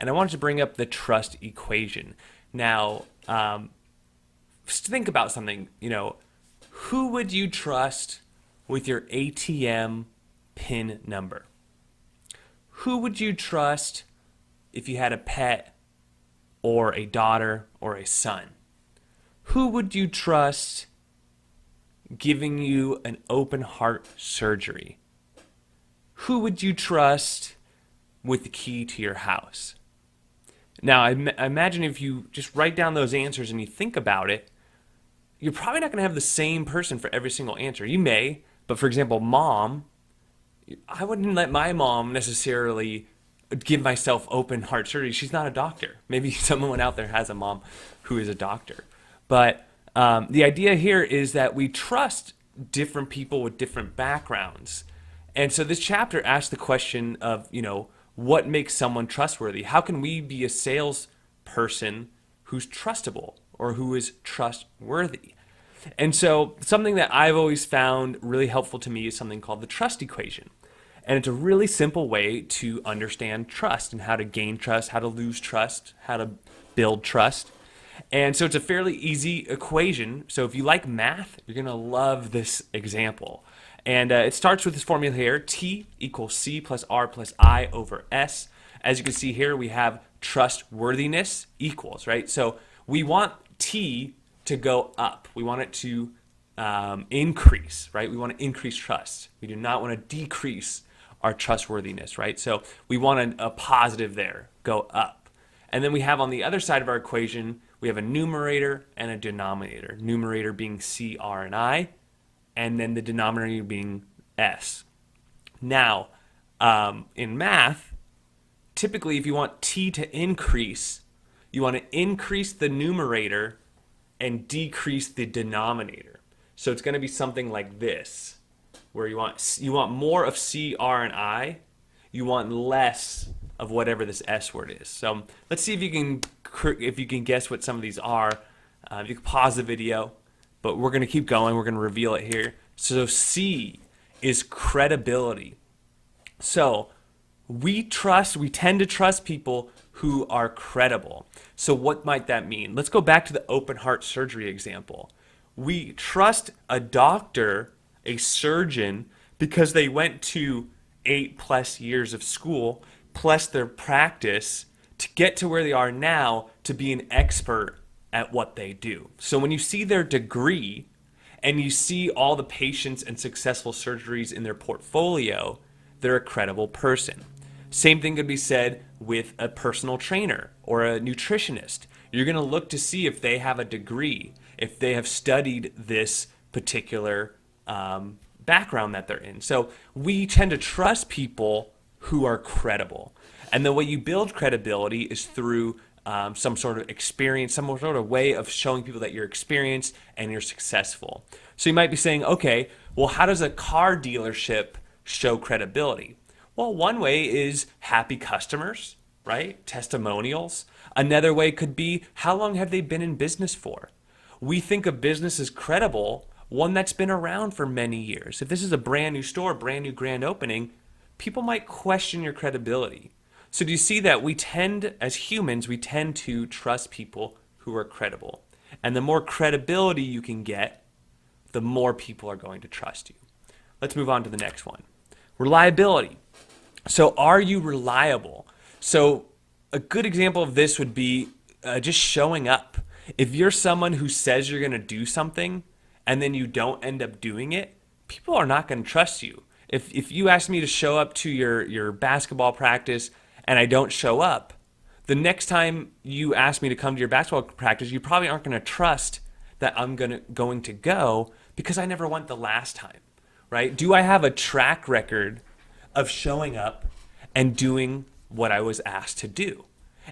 And I wanted to bring up the trust equation. Now, just think about something. Who would you trust with your ATM PIN number? Who would you trust if you had a pet or a daughter or a son? Who would you trust giving you an open heart surgery? Who would you trust with the key to your house? Now, I imagine if you just write down those answers and you think about it, you're probably not going to have the same person for every single answer. You may, but for example, mom, I wouldn't let my mom necessarily give myself open heart surgery. She's not a doctor. Maybe someone out there has a mom who is a doctor. But the idea here is that we trust different people with different backgrounds. And so this chapter asks the question of, what makes someone trustworthy? How can we be a salesperson who's trustable or who is trustworthy? And so something that I've always found really helpful to me is something called the trust equation. And it's a really simple way to understand trust and how to gain trust, how to lose trust, how to build trust. And so it's a fairly easy equation. So if you like math, you're going to love this example. And it starts with this formula here, T equals C plus R plus I over S. As you can see here, we have trustworthiness equals, right? So we want T to go up. We want it to increase, right? We want to increase trust. We do not want to decrease our trustworthiness, right? So we want a positive there, go up. And then we have on the other side of our equation, we have a numerator and a denominator. Numerator being C, R, and I, and then the denominator being S. Now, in math, typically if you want T to increase, you want to increase the numerator and decrease the denominator. So it's going to be something like this, where you want more of C, R, and I. You want less of whatever this S word is. So let's see if you can guess what some of these are. You can pause the video, but we're going to keep going. We're going to reveal it here. So C is credibility. So we tend to trust people who are credible. So what might that mean? Let's go back to the open heart surgery example. We trust a doctor, a surgeon, because they went to 8+ years of school, plus their practice, to get to where they are now to be an expert at what they do. So when you see their degree and you see all the patients and successful surgeries in their portfolio, they're a credible person. Same thing could be said with a personal trainer or a nutritionist. You're going to look to see if they have a degree, if they have studied this particular background that they're in. So we tend to trust people who are credible. And the way you build credibility is through some sort of experience, some sort of way of showing people that you're experienced and you're successful. So you might be saying, okay, well, how does a car dealership show credibility? Well, one way is happy customers, right? Testimonials. Another way could be, how long have they been in business for? We think of business as credible, one that's been around for many years. If this is a brand new store, brand new grand opening, people might question your credibility. So do you see that as humans, we tend to trust people who are credible. And the more credibility you can get, the more people are going to trust you. Let's move on to the next one. Reliability. So are you reliable? So a good example of this would be just showing up. If you're someone who says you're going to do something and then you don't end up doing it, people are not going to trust you. If you ask me to show up to your basketball practice and I don't show up, the next time you ask me to come to your basketball practice, you probably aren't going to trust that I'm going to go because I never went the last time, right? Do I have a track record of showing up and doing what I was asked to do?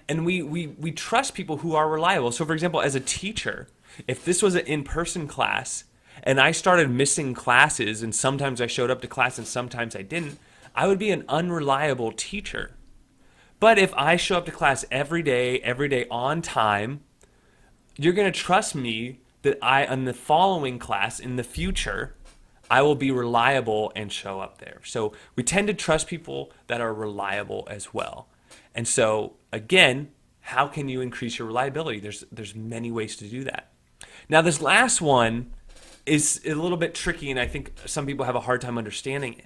And we trust people who are reliable. So for example, as a teacher, if this was an in-person class and I started missing classes and sometimes I showed up to class and sometimes I didn't, I would be an unreliable teacher. But if I show up to class every day on time, you're going to trust me that in the following class in the future, I will be reliable and show up there. So we tend to trust people that are reliable as well. And so again, how can you increase your reliability? There's many ways to do that. Now this last one is a little bit tricky, and I think some people have a hard time understanding it.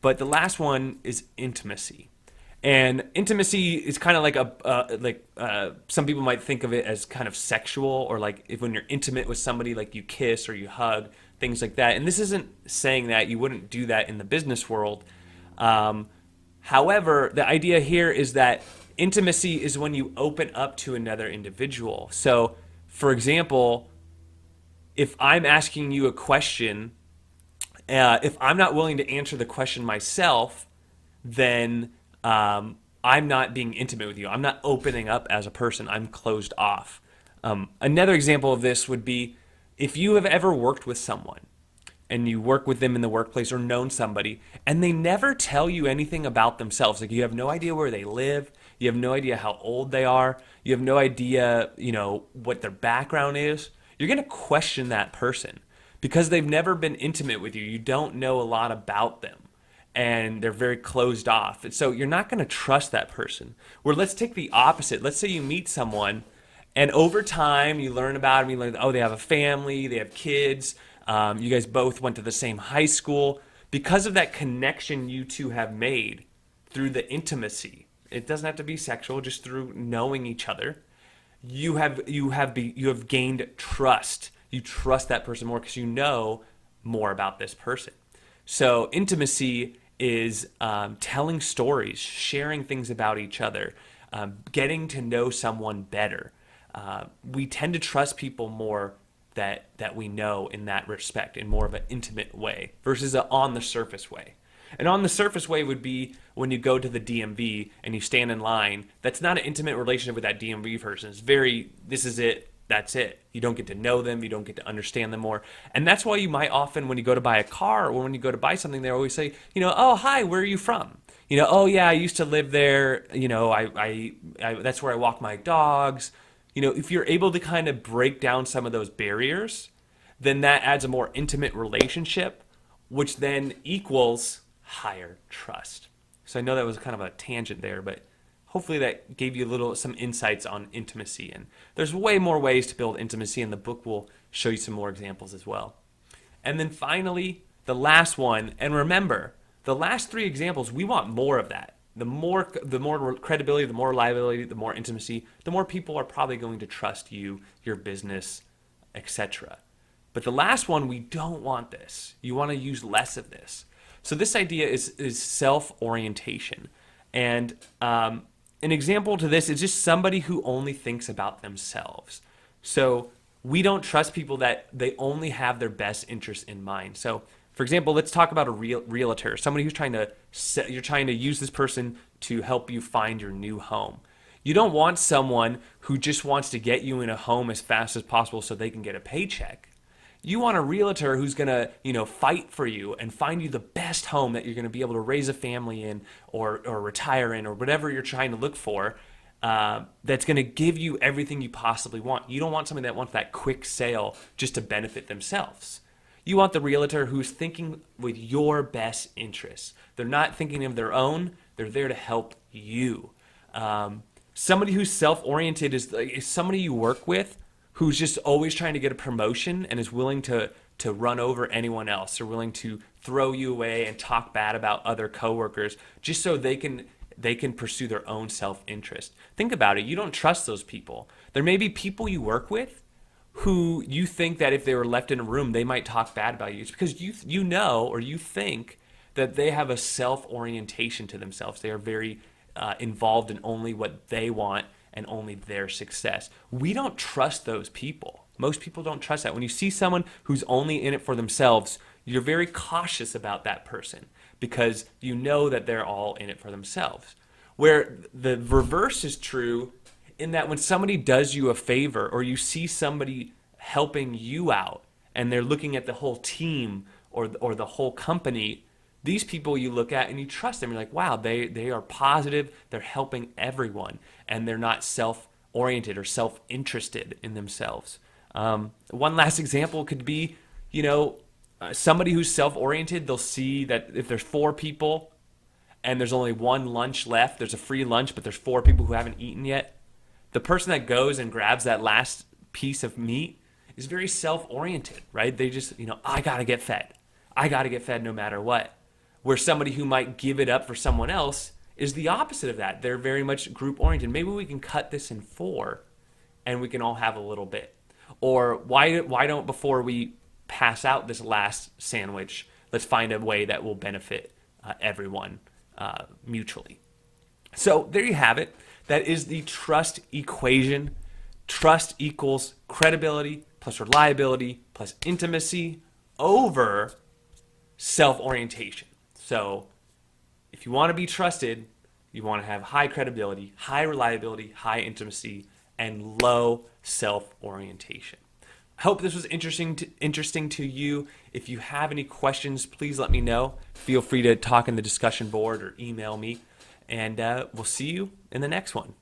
But the last one is intimacy. And intimacy is kind of like some people might think of it as kind of sexual, or like if when you're intimate with somebody, like you kiss or you hug, things like that. And this isn't saying that you wouldn't do that in the business world. However, the idea here is that intimacy is when you open up to another individual. So, for example, if I'm asking you a question, if I'm not willing to answer the question myself, then I'm not being intimate with you. I'm not opening up as a person. I'm closed off. Another example of this would be if you have ever worked with someone and you work with them in the workplace or known somebody and they never tell you anything about themselves. Like you have no idea where they live. You have no idea how old they are. You have no idea, what their background is. You're going to question that person because they've never been intimate with you. You don't know a lot about them and they're very closed off. And so you're not going to trust that person. Where let's take the opposite. Let's say you meet someone and over time you learn about them. You learn, oh, they have a family, they have kids. You guys both went to the same high school. Because of that connection you two have made through the intimacy, it doesn't have to be sexual, just through knowing each other, you have gained trust. You trust that person more because you know more about this person. So intimacy is telling stories, sharing things about each other, getting to know someone better. We tend to trust people more that we know in that respect, in more of an intimate way versus an on the surface way. And on the surface way would be when you go to the DMV and you stand in line. That's not an intimate relationship with that DMV person. It's this is it, that's it. You don't get to know them, you don't get to understand them more. And that's why you might often, when you go to buy a car or when you go to buy something, they always say, oh, hi, where are you from? Oh, yeah, I used to live there. I that's where I walk my dogs. If you're able to kind of break down some of those barriers, then that adds a more intimate relationship, which then equals higher trust. So I know that was kind of a tangent there, but hopefully that gave you some insights on intimacy. And there's way more ways to build intimacy, and the book will show you some more examples as well. And then finally, the last one, and remember, the last three examples, we want more of that. The more credibility, the more reliability, the more intimacy, the more people are probably going to trust you, your business, etc. But the last one, we don't want this. You want to use less of this. So this idea is self-orientation. And an example to this is just somebody who only thinks about themselves. So we don't trust people that they only have their best interests in mind. So for example, let's talk about a realtor, somebody who's you're trying to use this person to help you find your new home. You don't want someone who just wants to get you in a home as fast as possible so they can get a paycheck. You want a realtor who's going to, fight for you and find you the best home that you're going to be able to raise a family in or retire in or whatever you're trying to look for, that's going to give you everything you possibly want. You don't want somebody that wants that quick sale just to benefit themselves. You want the realtor who's thinking with your best interests. They're not thinking of their own. They're there to help you. Somebody who's self-oriented is somebody you work with who's just always trying to get a promotion and is willing to run over anyone else. They're willing to throw you away and talk bad about other coworkers just so they can pursue their own self-interest. Think about it. You don't trust those people. There may be people you work with who you think that if they were left in a room, they might talk bad about you. It's because you know or you think that they have a self-orientation to themselves. They are very involved in only what they want and only their success. We don't trust those people. Most people don't trust that. When you see someone who's only in it for themselves, you're very cautious about that person because you know that they're all in it for themselves. Where the reverse is true in that when somebody does you a favor or you see somebody helping you out and they're looking at the whole team or the whole company, these people you look at and you trust them. You're like, wow, they are positive, they're helping everyone, and they're not self-oriented or self-interested in themselves. One last example could be, somebody who's self-oriented, they'll see that if there's 4 people and there's only one lunch left, there's a free lunch, but there's 4 people who haven't eaten yet, the person that goes and grabs that last piece of meat is very self-oriented, right? They just, I got to get fed. I got to get fed no matter what. Where somebody who might give it up for someone else is the opposite of that. They're very much group-oriented. Maybe we can cut this in 4 and we can all have a little bit. Or why don't, before we pass out this last sandwich, let's find a way that will benefit everyone mutually. So there you have it. That is the trust equation. Trust equals credibility plus reliability plus intimacy over self-orientation. So if you want to be trusted, you want to have high credibility, high reliability, high intimacy, and low self-orientation. I hope this was interesting to you. If you have any questions, please let me know. Feel free to talk in the discussion board or email me. And we'll see you in the next one.